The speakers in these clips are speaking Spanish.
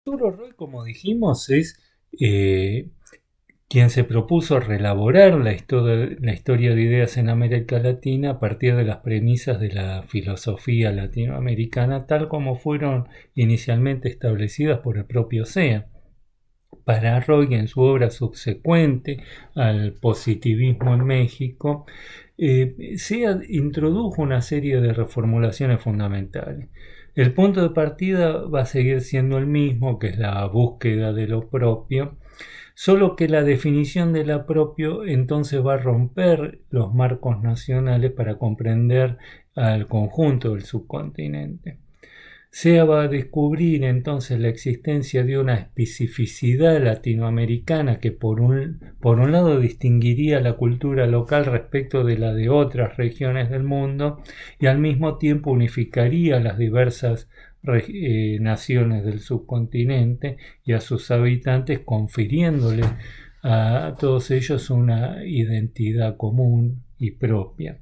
Arturo Roy, como dijimos, es eh, quien se propuso reelaborar la historia de ideas en América Latina a partir de las premisas de la filosofía latinoamericana, tal como fueron inicialmente establecidas por el propio SEA. Para Roy, en su obra subsecuente al positivismo en México, SEA introdujo una serie de reformulaciones fundamentales. El punto de partida va a seguir siendo el mismo, que es la búsqueda de lo propio, solo que la definición de lo propio entonces va a romper los marcos nacionales para comprender al conjunto del subcontinente. SEA va a descubrir entonces la existencia de una especificidad latinoamericana que por un lado distinguiría la cultura local respecto de la de otras regiones del mundo y al mismo tiempo unificaría las diversas naciones del subcontinente y a sus habitantes, confiriéndoles a todos ellos una identidad común y propia.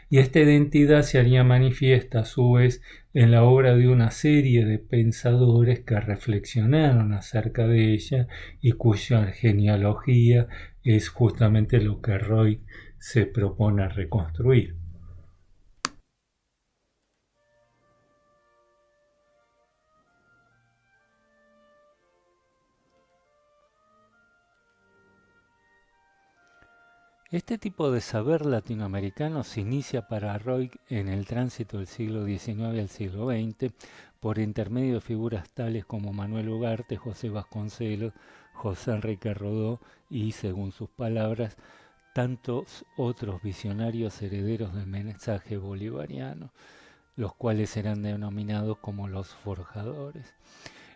Y esta identidad se haría manifiesta a su vez en la obra de una serie de pensadores que reflexionaron acerca de ella y cuya genealogía es justamente lo que Roy se propone reconstruir. Este tipo de saber latinoamericano se inicia para Roy en el tránsito del siglo XIX al siglo XX por intermedio de figuras tales como Manuel Ugarte, José Vasconcelos, José Enrique Rodó y, según sus palabras, tantos otros visionarios herederos del mensaje bolivariano, los cuales eran denominados como los forjadores.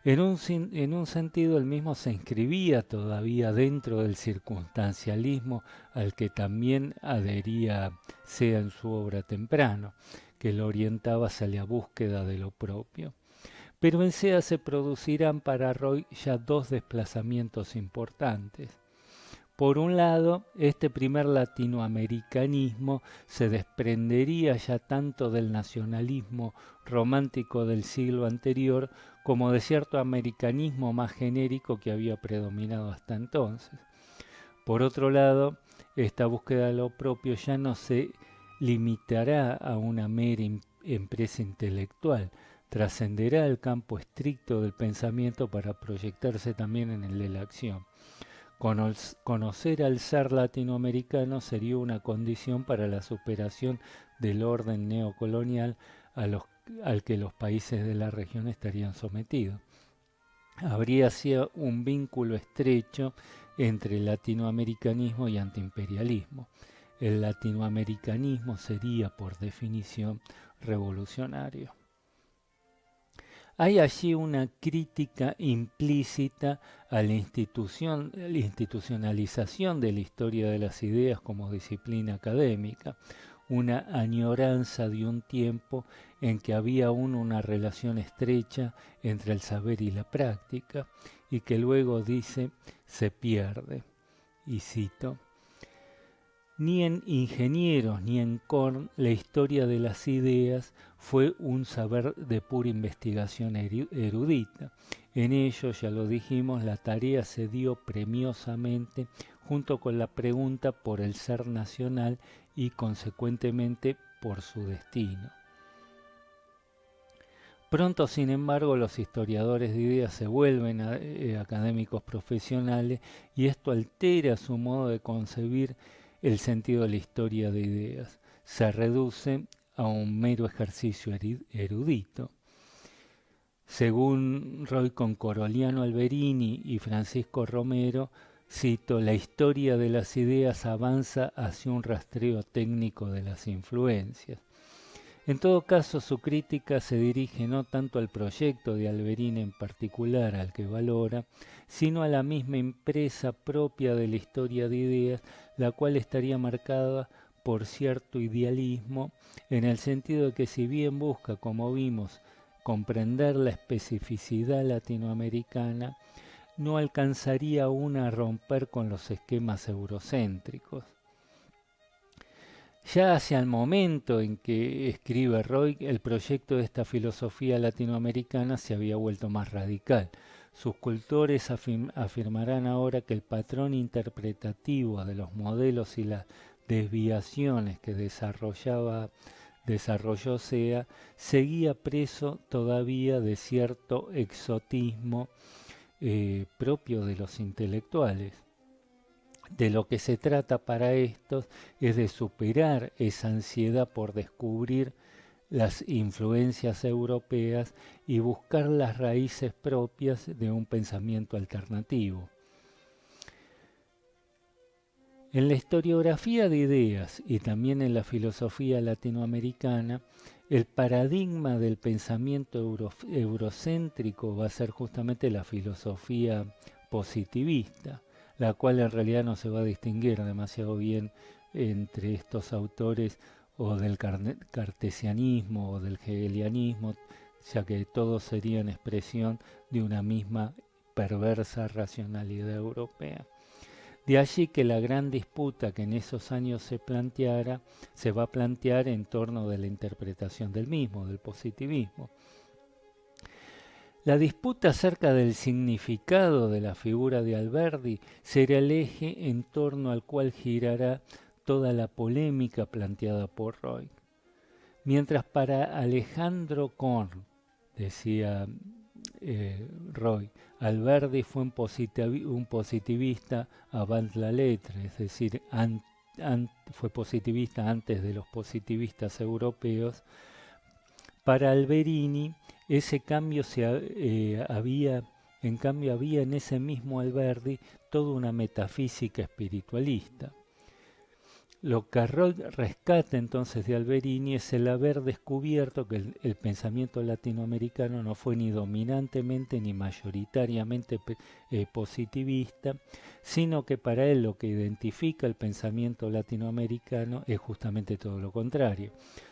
En un sentido, el mismo se inscribía todavía dentro del circunstancialismo al que también adhería Sea en su obra temprano, que lo orientaba hacia la búsqueda de lo propio. Pero en Sea se producirán para Roy ya dos desplazamientos importantes. Por un lado, este primer latinoamericanismo se desprendería ya tanto del nacionalismo romántico del siglo anterior como de cierto americanismo más genérico que había predominado hasta entonces. Por otro lado, esta búsqueda de lo propio ya no se limitará a una mera empresa intelectual, trascenderá el campo estricto del pensamiento para proyectarse también en el de la acción. Conocer al ser latinoamericano sería una condición para la superación del orden neocolonial al que los países de la región estarían sometidos. Habría así un vínculo estrecho entre latinoamericanismo y antiimperialismo. El latinoamericanismo sería, por definición, revolucionario. Hay allí una crítica implícita a la institucionalización de la historia de las ideas como disciplina académica, una añoranza de un tiempo en que había aún una relación estrecha entre el saber y la práctica, y que luego dice se pierde. Y cito: ni en Ingenieros ni en Korn la historia de las ideas fue un saber de pura investigación erudita. En ello, ya lo dijimos, la tarea se dio premiosamente junto con la pregunta por el ser nacional y consecuentemente por su destino. Pronto, sin embargo, los historiadores de ideas se vuelven académicos profesionales y esto altera su modo de concebir el sentido de la historia de ideas. Se reduce a un mero ejercicio erudito. Según Roy Concoroliano Alberini y Francisco Romero, cito, la historia de las ideas avanza hacia un rastreo técnico de las influencias. En todo caso, su crítica se dirige no tanto al proyecto de Alberini en particular, al que valora, sino a la misma empresa propia de la historia de ideas, la cual estaría marcada por cierto idealismo, en el sentido de que si bien busca, como vimos, comprender la especificidad latinoamericana, no alcanzaría aún a romper con los esquemas eurocéntricos. Ya hacia el momento en que escribe Roy, el proyecto de esta filosofía latinoamericana se había vuelto más radical. Sus cultores afirmarán ahora que el patrón interpretativo de los modelos y las desviaciones que desarrolló SEA seguía preso todavía de cierto exotismo propio de los intelectuales. De lo que se trata para estos es de superar esa ansiedad por descubrir las influencias europeas y buscar las raíces propias de un pensamiento alternativo. En la historiografía de ideas y también en la filosofía latinoamericana, el paradigma del pensamiento eurocéntrico va a ser justamente la filosofía positivista, la cual en realidad no se va a distinguir demasiado bien entre estos autores o del cartesianismo o del hegelianismo, ya que todos serían expresión de una misma perversa racionalidad europea. De allí que la gran disputa que en esos años se va a plantear en torno de la interpretación del mismo, del positivismo. La disputa acerca del significado de la figura de Alberdi será el eje en torno al cual girará toda la polémica planteada por Roy. Mientras para Alejandro Korn, decía Roy, Alberdi fue un positivista avant la lettre, es decir, fue positivista antes de los positivistas europeos. Para Alberini, ese cambio había en ese mismo Alberdi toda una metafísica espiritualista. Lo que Roy rescata entonces de Alberini es el haber descubierto que el pensamiento latinoamericano no fue ni dominantemente ni mayoritariamente positivista, sino que para él lo que identifica el pensamiento latinoamericano es justamente todo lo contrario,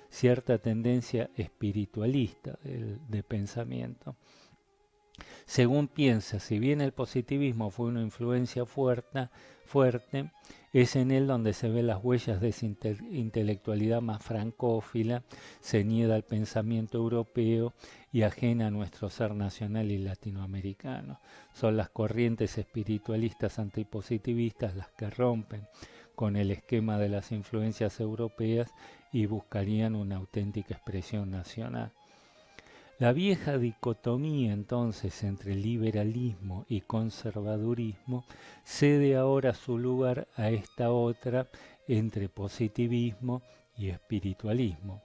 cierta tendencia espiritualista de pensamiento. Según piensa, si bien el positivismo fue una influencia fuerte, es en él donde se ven las huellas de esa intelectualidad más francófila, ceñida al pensamiento europeo y ajena a nuestro ser nacional y latinoamericano. Son las corrientes espiritualistas antipositivistas las que rompen con el esquema de las influencias europeas y buscarían una auténtica expresión nacional. La vieja dicotomía entonces entre liberalismo y conservadurismo cede ahora su lugar a esta otra entre positivismo y espiritualismo.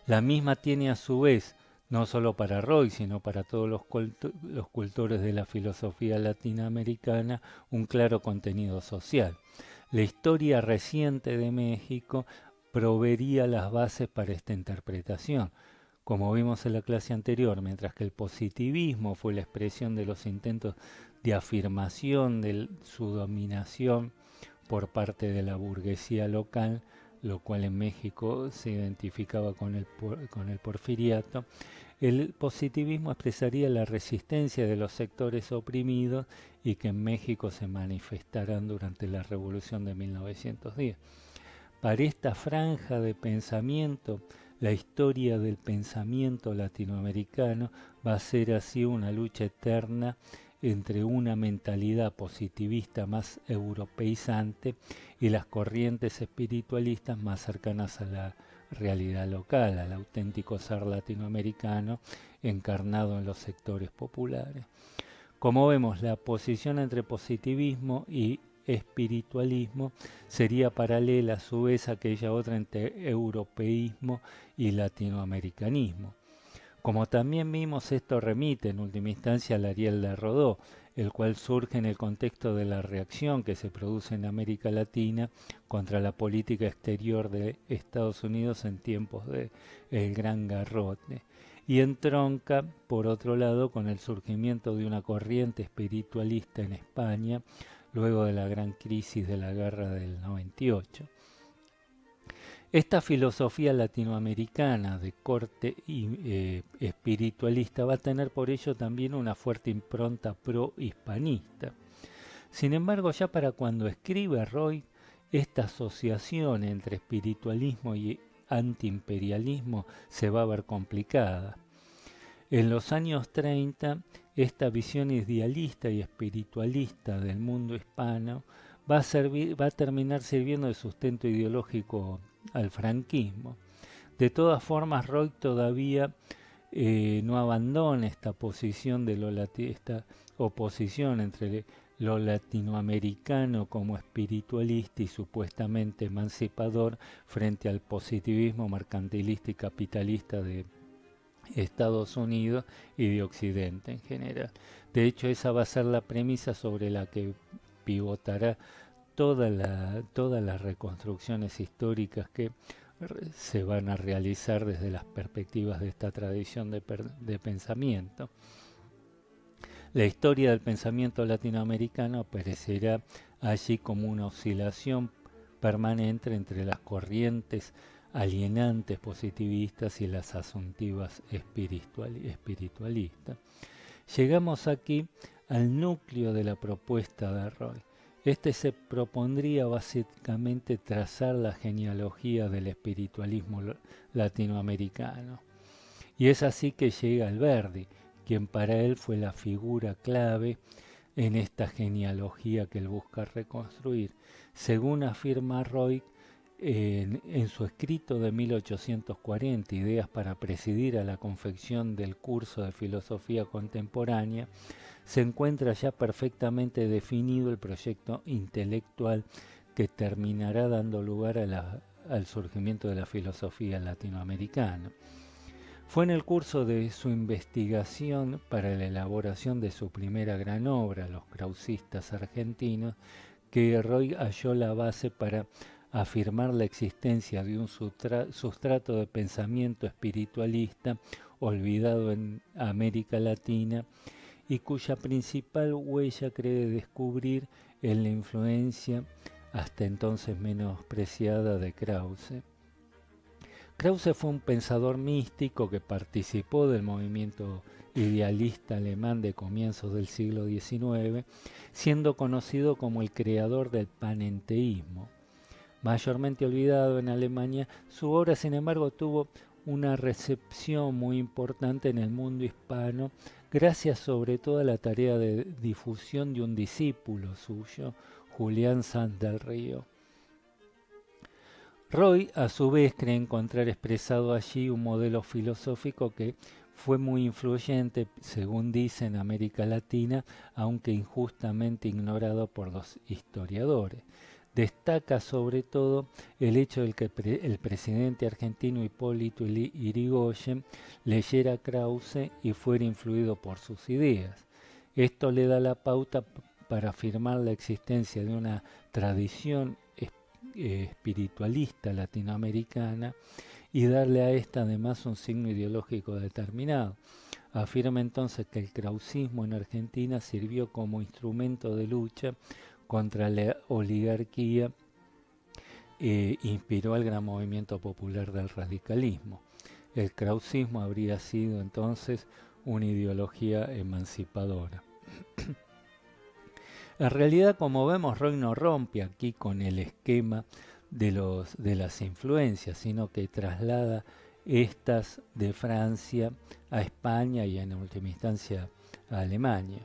La misma tiene a su vez, no solo para Roy, sino para todos los cultores de la filosofía latinoamericana, un claro contenido social. La historia reciente de México proveería las bases para esta interpretación. Como vimos en la clase anterior, mientras que el positivismo fue la expresión de los intentos de afirmación de su dominación por parte de la burguesía local, lo cual en México se identificaba con el porfiriato, el positivismo expresaría la resistencia de los sectores oprimidos y que en México se manifestarán durante la Revolución de 1910. Para esta franja de pensamiento, la historia del pensamiento latinoamericano va a ser así una lucha eterna entre una mentalidad positivista más europeizante y las corrientes espiritualistas más cercanas a la realidad local, al auténtico ser latinoamericano encarnado en los sectores populares. Como vemos, la posición entre positivismo y espiritualismo sería paralela a su vez a aquella otra entre europeísmo y latinoamericanismo. Como también vimos, esto remite en última instancia al Ariel de Rodó, el cual surge en el contexto de la reacción que se produce en América Latina contra la política exterior de Estados Unidos en tiempos del Gran Garrote, y entronca, por otro lado, con el surgimiento de una corriente espiritualista en España luego de la gran crisis de la guerra del 98. Esta filosofía latinoamericana de corte espiritualista va a tener por ello también una fuerte impronta pro-hispanista. Sin embargo, ya para cuando escribe Roy, esta asociación entre espiritualismo y antiimperialismo se va a ver complicada. En los años 30, esta visión idealista y espiritualista del mundo hispano va a terminar sirviendo de sustento ideológico al franquismo. De todas formas, Roig todavía no abandona esta posición esta oposición entre lo latinoamericano como espiritualista y supuestamente emancipador frente al positivismo mercantilista y capitalista de Estados Unidos y de Occidente en general. De hecho, esa va a ser la premisa sobre la que pivotará todas las reconstrucciones históricas que se van a realizar desde las perspectivas de esta tradición de pensamiento. La historia del pensamiento latinoamericano aparecerá allí como una oscilación permanente entre las corrientes alienantes positivistas y las asuntivas espiritualistas. Llegamos aquí al núcleo de la propuesta de Roig. Este se propondría básicamente trazar la genealogía del espiritualismo latinoamericano. Y es así que llega Alberdi, quien para él fue la figura clave en esta genealogía que él busca reconstruir. Según afirma Roig, en su escrito de 1840, Ideas para presidir a la confección del curso de filosofía contemporánea, se encuentra ya perfectamente definido el proyecto intelectual que terminará dando lugar al surgimiento de la filosofía latinoamericana. Fue en el curso de su investigación para la elaboración de su primera gran obra, Los krausistas argentinos, que Roig halló la base para afirmar la existencia de un sustrato de pensamiento espiritualista olvidado en América Latina y cuya principal huella cree descubrir en la influencia hasta entonces menospreciada de Krause. Krause fue un pensador místico que participó del movimiento idealista alemán de comienzos del siglo XIX, siendo conocido como el creador del panenteísmo. Mayormente olvidado en Alemania, su obra, sin embargo, tuvo una recepción muy importante en el mundo hispano, gracias sobre todo a la tarea de difusión de un discípulo suyo, Julián Sanz del Río. Roig, a su vez, cree encontrar expresado allí un modelo filosófico que fue muy influyente, según dice, en América Latina, aunque injustamente ignorado por los historiadores. Destaca sobre todo el hecho de que el presidente argentino Hipólito Yrigoyen leyera a Krause y fuera influido por sus ideas. Esto le da la pauta para afirmar la existencia de una tradición espiritualista latinoamericana y darle a esta además un signo ideológico determinado. Afirma entonces que el krausismo en Argentina sirvió como instrumento de lucha contra la oligarquía, inspiró al gran movimiento popular del radicalismo. El krausismo habría sido entonces una ideología emancipadora. En realidad, como vemos, Roig no rompe aquí con el esquema de las influencias, sino que traslada estas de Francia a España y en última instancia a Alemania,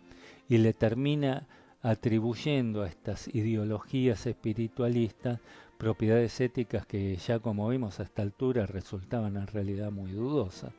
y le termina atribuyendo a estas ideologías espiritualistas propiedades éticas que ya, como vimos a esta altura, resultaban en realidad muy dudosas.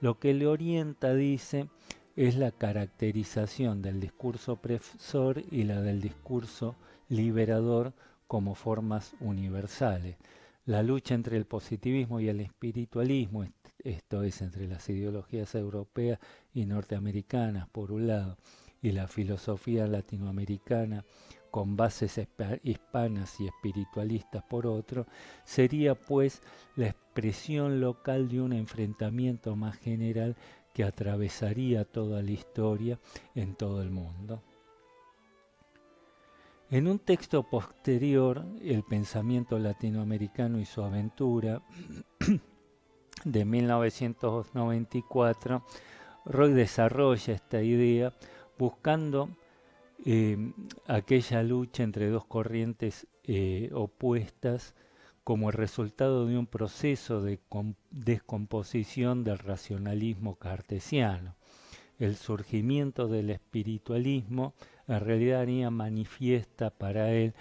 Lo que le orienta, dice, es la caracterización del discurso opresor y la del discurso liberador como formas universales. La lucha entre el positivismo y el espiritualismo, esto es, entre las ideologías europeas y norteamericanas por un lado, y la filosofía latinoamericana con bases hispanas y espiritualistas por otro, sería pues la expresión local de un enfrentamiento más general que atravesaría toda la historia en todo el mundo. En un texto posterior, El pensamiento latinoamericano y su aventura, de 1994, Roig desarrolla esta idea buscando aquella lucha entre dos corrientes opuestas como el resultado de un proceso de descomposición del racionalismo cartesiano. El surgimiento del espiritualismo en realidad haría manifiesta para él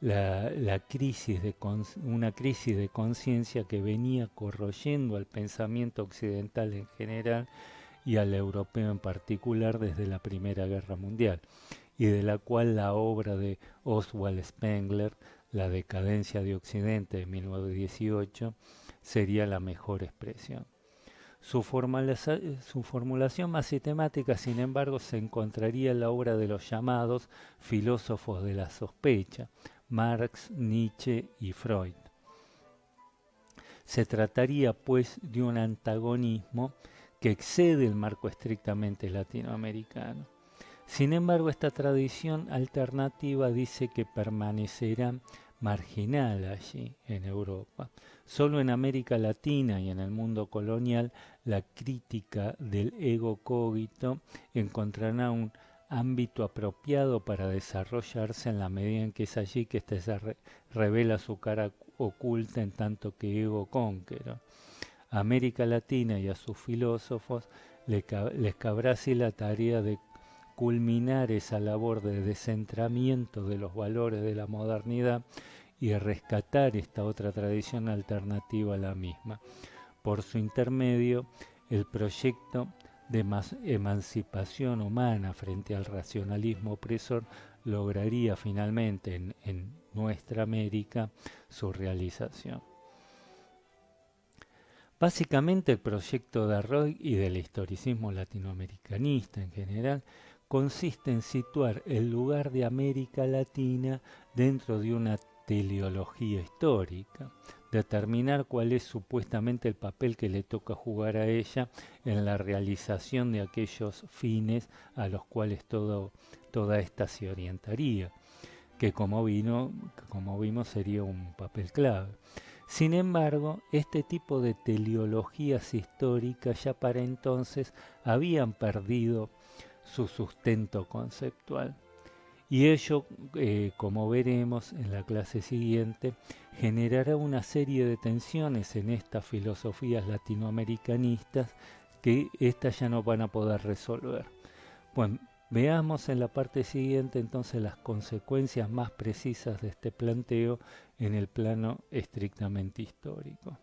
una crisis de conciencia que venía corroyendo al pensamiento occidental en general y al europeo en particular desde la Primera Guerra Mundial, y de la cual la obra de Oswald Spengler, La decadencia de Occidente de 1918, sería la mejor expresión. Su formulación más sistemática, sin embargo, se encontraría en la obra de los llamados filósofos de la sospecha, Marx, Nietzsche y Freud. Se trataría, pues, de un antagonismo que excede el marco estrictamente latinoamericano. Sin embargo, esta tradición alternativa dice que permanecerá marginal allí, en Europa. Solo en América Latina y en el mundo colonial, la crítica del ego cogito encontrará un ámbito apropiado para desarrollarse en la medida en que es allí que éste se revela su cara oculta en tanto que ego conquero. A América Latina y a sus filósofos les cabrá así la tarea de culminar esa labor de descentramiento de los valores de la modernidad y rescatar esta otra tradición alternativa a la misma. Por su intermedio, el proyecto de emancipación humana frente al racionalismo opresor lograría finalmente en nuestra América su realización. Básicamente el proyecto de Arroyo y del historicismo latinoamericanista en general consiste en situar el lugar de América Latina dentro de una teleología histórica, determinar cuál es supuestamente el papel que le toca jugar a ella en la realización de aquellos fines a los cuales toda esta se orientaría, que como vimos sería un papel clave. Sin embargo, este tipo de teleologías históricas ya para entonces habían perdido su sustento conceptual. Y ello, como veremos en la clase siguiente, generará una serie de tensiones en estas filosofías latinoamericanistas que éstas ya no van a poder resolver. Bueno, veamos en la parte siguiente entonces las consecuencias más precisas de este planteo en el plano estrictamente histórico.